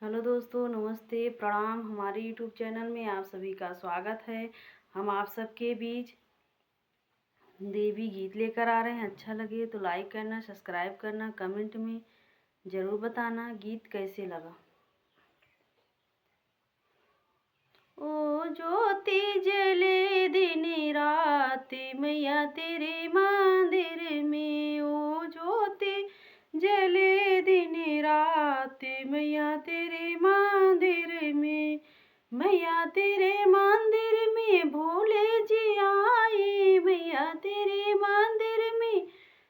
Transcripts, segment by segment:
Hello दोस्तों, नमस्ते, प्रणाम। हमारे यूट्यूब चैनल में आप सभी का स्वागत है। हम आप सबके बीच देवी गीत लेकर आ रहे हैं। अच्छा लगे तो लाइक करना, सब्सक्राइब करना, कमेंट में ज़रूर बताना गीत कैसे लगा। ओ ज्योति जले दिन रात मैया तेरे मंदिर में, ओ ज्योति जले दिन रात मैया तेरे मंदिर में, मैया तेरे मंदिर में भोले जी आए, मैया तेरे मंदिर में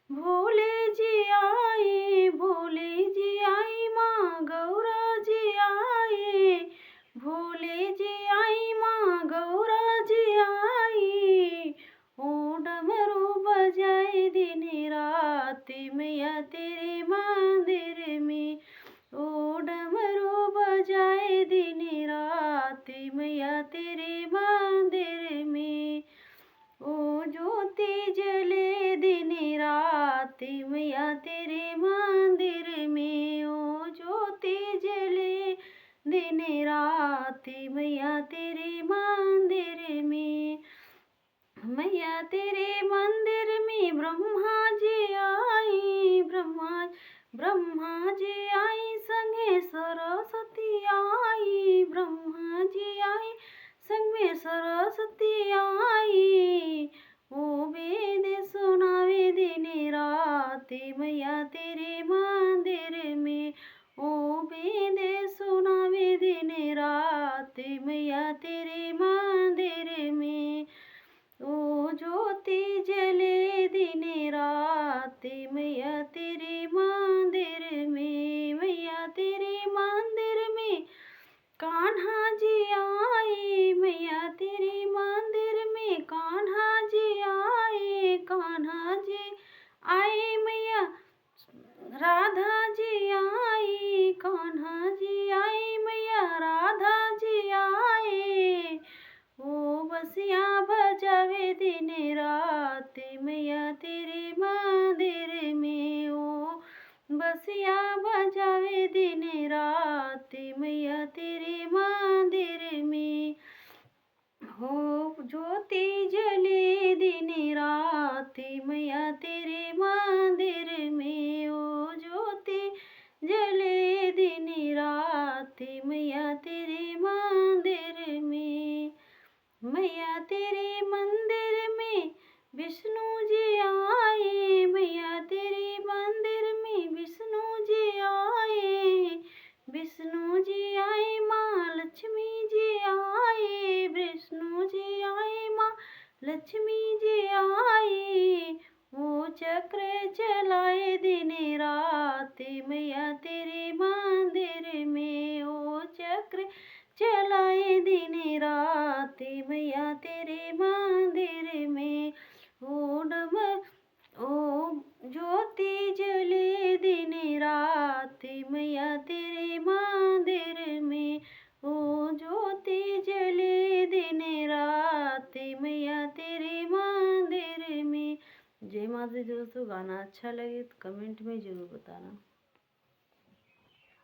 भोले जी आए, भोले जी आई माँ गौरा जी आए, भोले जी आई माँ गौरा जी आई। ओ डमरू बजाए दिन रात मैया तेरे मंदिर में, ओ डमरू बजाए दिन रात मैया तेरे मंदिर में, ओ ज्योति जले दिन रात मैया तेरे मंदिर में, ओ ज्योति जले दिन रात मैया तेरे मंदिर में, मैया तेरे मंदिर में ब्रह्मा जी आई, ब्रह्मा जी आई संगे सरस्वती आई, ब्रह्मा जी आई संगे सरस्वती आई। ओ वेद सुनावे दिन रात मैया तेरे मंदिर में, ओ वेद सुनावे दिन रात मैया तेरे मंदिर में, ओ ज्योति जले दिन रात मैया तेरे मंदिर में, मैया तेरे मंदिर में कान्हा जी आए, मैया तेरे मंदिर में कान्हा जी आए, कान्हा जी आए मैया राधा जी आई, कान्हा जी आई मैया राधा जी आए। ओ बसिया बजावे दिन रात मैया तेरे मंदिर में, ओ बसिया बजावे दिन रात मैया तेरे मंदिर में, हो ज्योति जले दिन रात मैया तेरे मंदिर में, ओ ज्योति जले दिन रात मैया तेरे मंदिर में, मैया तेरे मंदिर में विष्णु जी आए, मैया तेरे मंदिर में विष्णु जी आए, विष्णु जी आए माँ लक्ष्मी जी आए, विष्णु जी आए माँ लक्ष्मी जी आए। वो चक्र चलाए दिन रात मैया तेरे मंदिर में, ओ चक्र चलाए दिन रात मैया तेरे मंदिर में, ओ ज्योति जले दिन रात मैया तेरे मंदिर में, ओ ज्योति जले दिन रात मैया तेरे मंदिर में। जय माता दी। दोस्तों, गाना अच्छा लगे तो कमेंट में ज़रूर बताना।